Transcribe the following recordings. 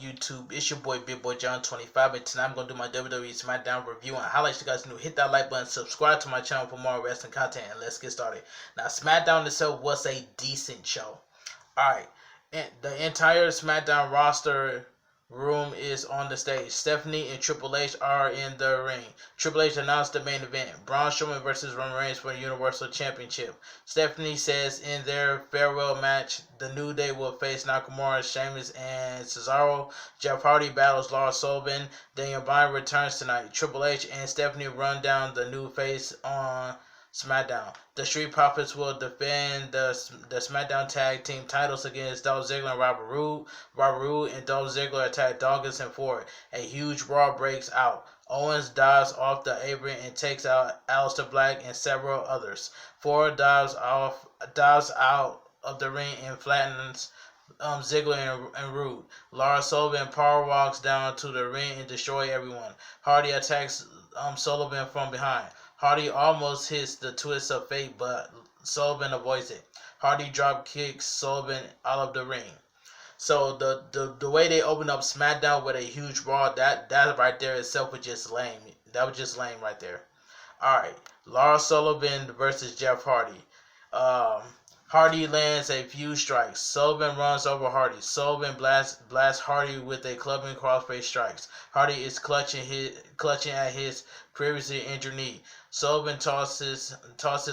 YouTube? It's your boy Big Boy John 25, and tonight I'm gonna do my WWE Smackdown review and highlights you guys new. Hit that like button, subscribe to my channel for more wrestling content, and let's get started. Now, Smackdown itself was a decent show. Alright, and the entire Smackdown roster room is on the stage. Stephanie and Triple H are in the ring. Triple H announced the main event: Braun Strowman versus Roman Reigns for the Universal Championship. Stephanie says in their farewell match, the New Day will face Nakamura, Sheamus, and Cesaro. Jeff Hardy battles Lars Sullivan. Daniel Bryan returns tonight. Triple H and Stephanie run down the new face on Smackdown. The Street Profits will defend the Smackdown Tag Team titles against Dolph Ziggler and Robert Roode. Robert Roode and Dolph Ziggler attack Dawkins and Ford. A huge brawl breaks out. Owens dives off the apron and takes out Aleister Black and several others. Ford dives out of the ring and flattens Ziggler and Roode. Lars Sullivan power walks down to the ring and destroys everyone. Hardy attacks Sullivan from behind. Hardy almost hits the twist of fate, but Sullivan avoids it. Hardy drop kicks Sullivan out of the ring. So the way they opened up SmackDown with a huge brawl, that right there itself was just lame. That was just lame right there. Alright, Lars Sullivan versus Jeff Hardy. Hardy lands a few strikes. Sullivan runs over Hardy. Sullivan blasts Hardy with a clubbing crossface strikes. Hardy is clutching at his previously injured knee. Sullivan tosses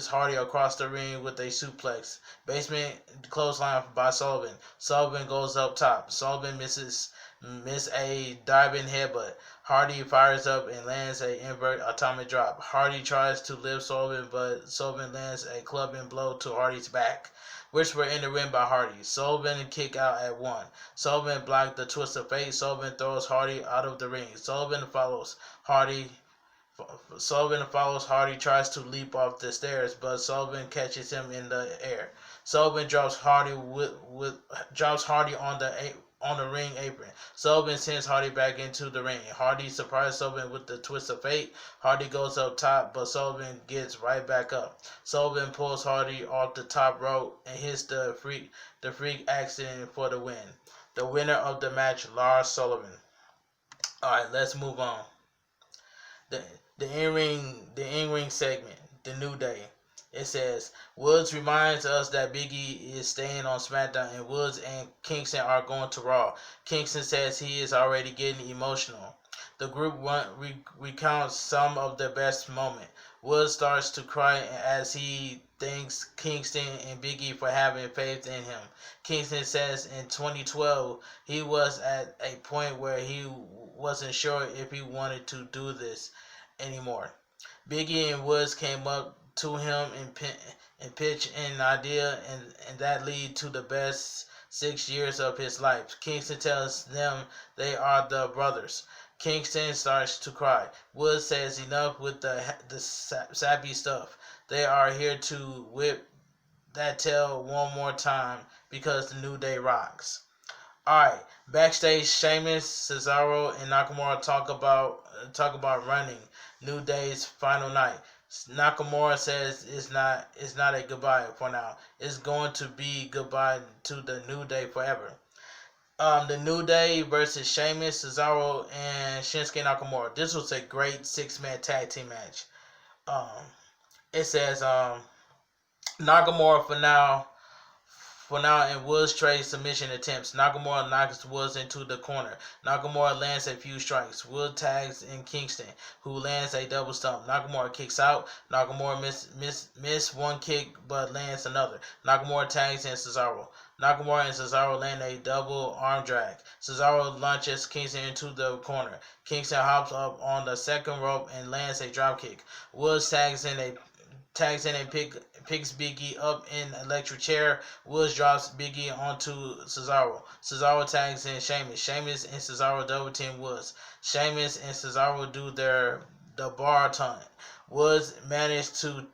Hardy across the ring with a suplex. Basement clothesline by Sullivan. Sullivan goes up top. Sullivan misses a diving headbutt. Hardy fires up and lands a invert atomic drop. Hardy tries to lift Sullivan, but Sullivan lands a clubbing blow to Hardy's back, which were in the ring by Hardy. Sullivan kick out at 1. Sullivan blocked the twist of fate. Sullivan throws Hardy out of the ring. Sullivan follows Hardy, tries to leap off the stairs, but Sullivan catches him in the air. Sullivan drops Hardy on the ring apron. Sullivan sends Hardy back into the ring. Hardy surprises Sullivan with the twist of fate. Hardy goes up top, but Sullivan gets right back up. Sullivan pulls Hardy off the top rope and hits the freak accident for the win. The winner of the match, Lars Sullivan. Alright, let's move on. The in-ring segment, the New Day. It says, Woods reminds us that Big E is staying on SmackDown and Woods and Kingston are going to Raw. Kingston says he is already getting emotional. The group recounts some of their best moments. Woods starts to cry as he thanks Kingston and Big E for having faith in him. Kingston says in 2012 he was at a point where he wasn't sure if he wanted to do this anymore. Big E and Woods came up to him and pitched an idea, and that lead to the best 6 years of his life. Kingston tells them they are the brothers. Kingston starts to cry. Woods says enough with the sappy stuff. They are here to whip that tail one more time because the New Day rocks. Alright, backstage, Sheamus, Cesaro, and Nakamura talk about running New Day's final night. Nakamura says it's not a goodbye for now. It's going to be goodbye to the New Day forever. The New Day versus Sheamus, Cesaro, and Shinsuke Nakamura. This was a great 6-man tag team match. It says Nakamura for now and Woods trade submission attempts. Nakamura knocks Woods into the corner. Nakamura lands a few strikes. Woods tags in Kingston, who lands a double stump. Nakamura kicks out. Nakamura miss one kick but lands another. Nakamura tags in Cesaro. Nakamura and Cesaro land a double arm drag. Cesaro launches Kingston into the corner. Kingston hops up on the second rope and lands a dropkick. Woods tags in and picks Big E up in electric chair. Woods drops Big E onto Cesaro. Cesaro tags in Sheamus. Sheamus and Cesaro double team Woods. Sheamus and Cesaro do the bar taunt. Woods managed to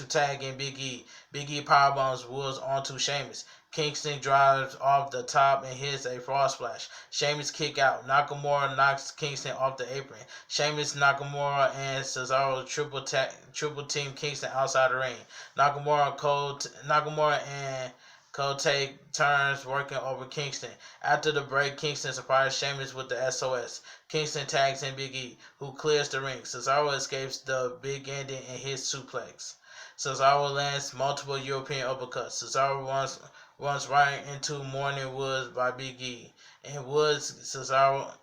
tag in Big E. Big E powerbombs Woods onto Sheamus. Kingston drives off the top and hits a frog splash. Sheamus kick out. Nakamura knocks Kingston off the apron. Sheamus, Nakamura, and Cesaro triple team Kingston outside the ring. Nakamura and Cole take turns working over Kingston. After the break, Kingston surprised Sheamus with the SOS. Kingston tags in Big E, who clears the ring. Cesaro escapes the big ending and hits suplex. Cesaro lands multiple European uppercuts. Cesaro runs right into Morning Woods by Big E. And Woods. Cesaro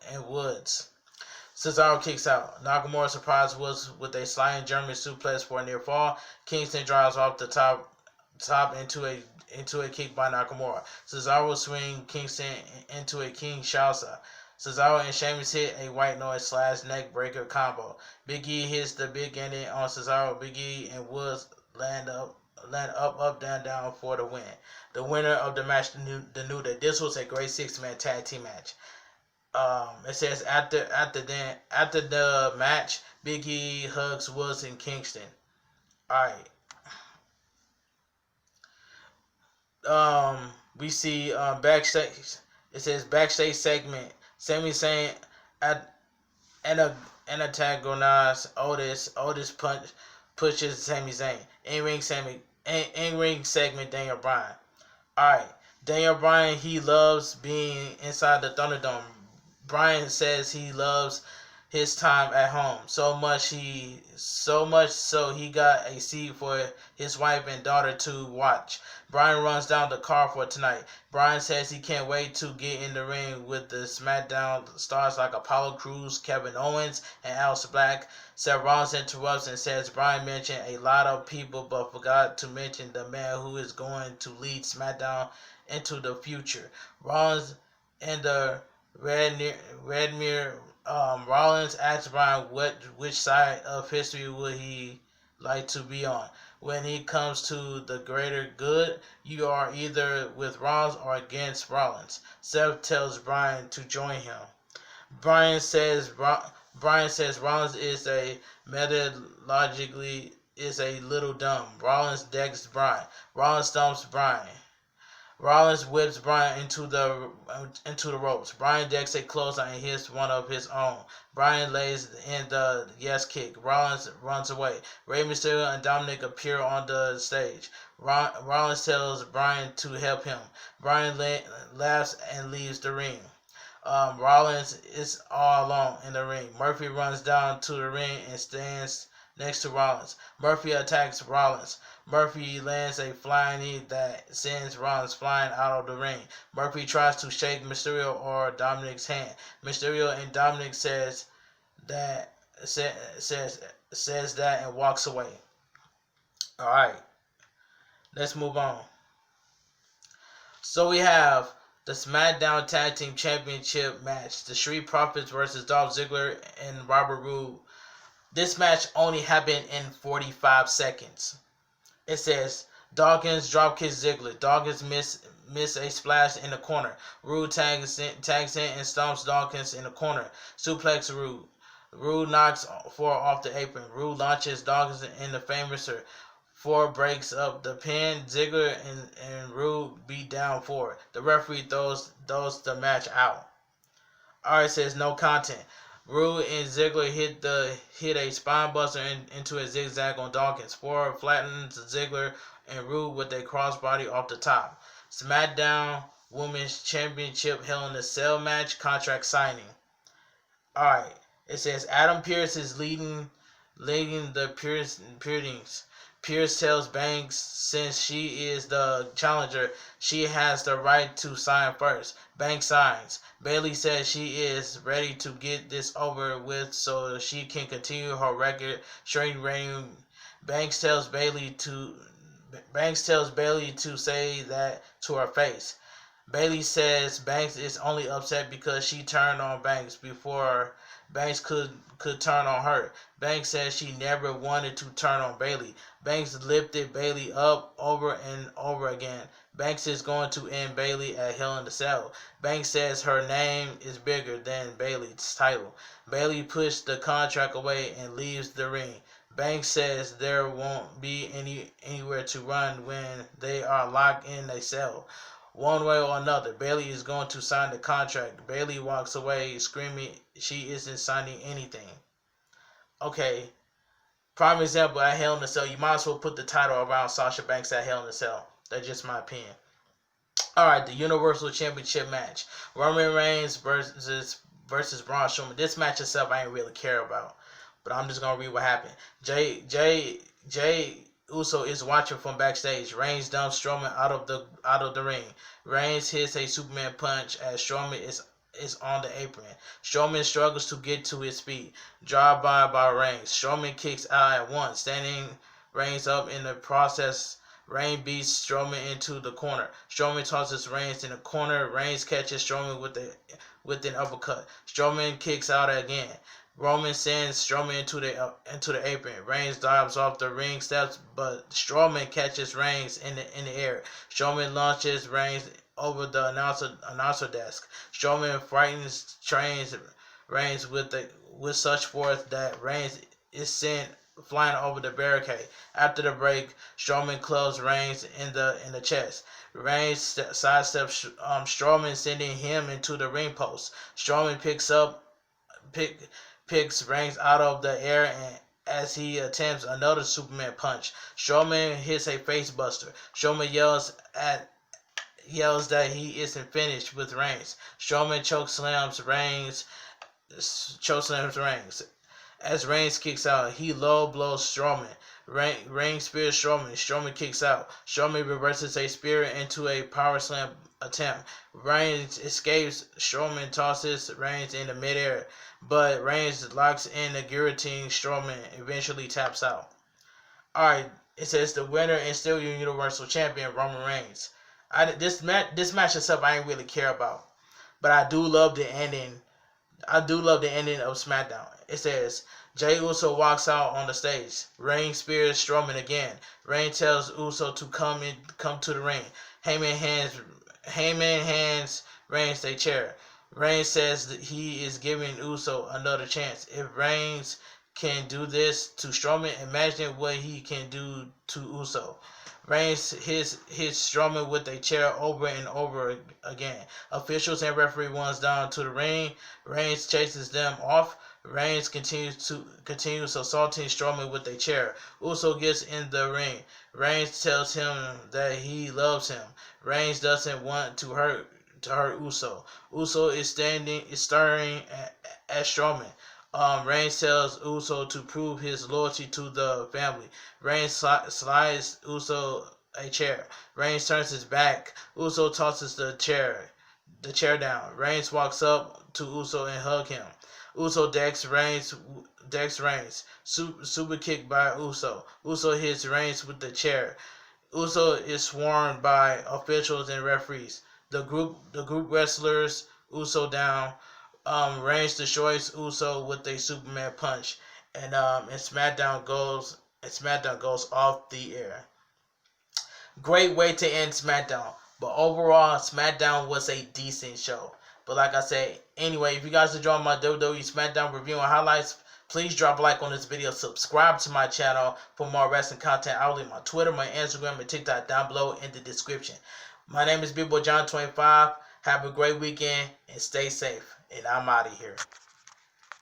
kicks out. Nakamura surprised Woods with a sliding German suplex for a near fall. Kingston drives off the top into a kick by Nakamura. Cesaro swing Kingston into a King Shalsa. Cesaro and Sheamus hit a white noise / neck breaker combo. Big E hits the big ending on Cesaro. Big E and Woods land up, down for the win. The winner of the match, the New Day. This was a great 6-man tag team match. It says after the match, Big E hugs Woods and Kingston. All right. We see backstage. It says backstage segment. Sami Zayn antagonize Otis. Otis pushes Sami Zayn. In-ring segment. Daniel Bryan. Alright. Daniel Bryan, he loves being inside the Thunderdome. Bryan says he loves his time at home so much so he got a seat for his wife and daughter to watch. Bryan runs down the car for tonight. Bryan says he can't wait to get in the ring with the Smackdown stars like Apollo Crews, Kevin Owens, and Aleister Black. Seth Rollins interrupts and says Bryan mentioned a lot of people but forgot to mention the man who is going to lead Smackdown into the future. Rollins and the Red Mirror. Rollins asked Bryan which side of history would he like to be on. When it comes to the greater good, you are either with Rollins or against Rollins. Seth tells Bryan to join him. Bryan says Rollins is methodologically a little dumb. Rollins decks Bryan. Rollins stomps Bryan. Rollins whips Bryan into the ropes. Bryan decks a clothesline and hits one of his own. Bryan lays in the yes kick. Rollins runs away. Rey Mysterio and Dominic appear on the stage. Rollins tells Bryan to help him. Bryan laughs and leaves the ring. Rollins is all alone in the ring. Murphy runs down to the ring and stands next to Rollins. Murphy attacks Rollins. Murphy lands a flying knee that sends Rollins flying out of the ring. Murphy tries to shake Mysterio or Dominic's hand. Mysterio and Dominic says that and walks away. All right, let's move on. So we have the Smackdown Tag Team Championship match: the Street Profits versus Dolph Ziggler and Robert Roode. This match only happened in 45 seconds. It says Dawkins dropkicks Ziggler. Dawkins miss a splash in the corner. Roode tags in and stomps Dawkins in the corner. Suplex Roode. Roode knocks Ford off the apron. Roode launches Dawkins in the Famouser. Ford breaks up the pin. Ziggler and Roode beat down Ford. The referee throws the match out. Alright, says no content. Roode and Ziggler hit a spine buster into a zigzag on Dawkins. Ford flattens Ziggler and Roode with a crossbody off the top. Smackdown Women's Championship Hell in a Cell match contract signing. Alright, it says Adam Pearce is leading the Piercings. Pearce tells Banks since she is the challenger, she has the right to sign first. Banks signs. Bayley says she is ready to get this over with so she can continue her record straight reign. Banks tells Bayley to say that to her face. Bayley says Banks is only upset because she turned on Banks before Banks could turn on her. Banks says she never wanted to turn on Bayley. Banks lifted Bayley up over and over again. Banks is going to end Bayley at Hell in a Cell. Banks says her name is bigger than Bayley's title. Bayley pushed the contract away and leaves the ring. Banks says there won't be anywhere to run when they are locked in a cell. One way or another, Bayley is going to sign the contract. Bayley walks away screaming she isn't signing anything. Okay, prime example, at Hell in a Cell, you might as well put the title around Sasha Banks at Hell in a Cell. That's just my opinion. Alright, the Universal Championship match. Roman Reigns versus Braun Strowman. This match itself I ain't really care about. But I'm just gonna read what happened. Jay Uso is watching from backstage. Reigns dumps Strowman out of the ring. Reigns hits a Superman punch as Strowman is on the apron. Strowman struggles to get to his feet. Drive by Reigns. Strowman kicks out at once, standing Reigns up in the process. Reigns beats Strowman into the corner. Strowman tosses Reigns in the corner. Reigns catches Strowman with an uppercut. Strowman kicks out again. Roman sends Strowman into the apron. Reigns dives off the ring steps, but Strowman catches Reigns in the air. Strowman launches Reigns over the announcer desk. Strowman trains Reigns with such force that Reigns is sent flying over the barricade. After the break, Strowman clubs Reigns in the chest. Reigns sidesteps Strowman, sending him into the ring post. Strowman picks Reigns out of the air and as he attempts another Superman punch. Strowman hits a face buster. Strowman yells that he isn't finished with Reigns. Strowman chokeslams Reigns. As Reigns kicks out, he low blows Strowman. Reigns spears Strowman. Strowman kicks out. Strowman reverses a spear into a power slam attempt. Reigns escapes. Strowman tosses Reigns into midair, but Reigns locks in a guillotine. Strowman eventually taps out. Alright, it says the winner and still your Universal Champion, Roman Reigns. This match itself I ain't really care about, but I do love the ending. I do love the ending of Smackdown. It says, Jey Uso walks out on the stage. Reigns spears Strowman again. Reigns tells Uso to come to the ring. Heyman hands Reigns a chair. Reigns says that he is giving Uso another chance. If Reigns can do this to Strowman, imagine what he can do to Uso. Reigns hits Strowman with a chair over and over again. Officials and referee runs down to the ring. Reigns chases them off. Reigns continues assaulting Strowman with a chair. Uso gets in the ring. Reigns tells him that he loves him. Reigns doesn't want to hurt Uso. Uso is staring at Strowman. Reigns tells Uso to prove his loyalty to the family. Reigns slides Uso a chair. Reigns turns his back. Uso tosses the chair down. Reigns walks up to Uso and hugs him. Uso decks Reigns. Super kick by Uso. Uso hits Reigns with the chair. Uso is swarmed by officials and referees. The group wrestlers Uso down. Reigns destroys Uso with a Superman punch, and SmackDown goes off the air. Great way to end SmackDown, but overall SmackDown was a decent show. But like I said, anyway, if you guys enjoyed my WWE SmackDown review and highlights, please drop a like on this video. Subscribe to my channel for more wrestling content. I will leave my Twitter, my Instagram, and TikTok down below in the description. My name is Big Boy John 25. Have a great weekend and stay safe. And I'm out of here.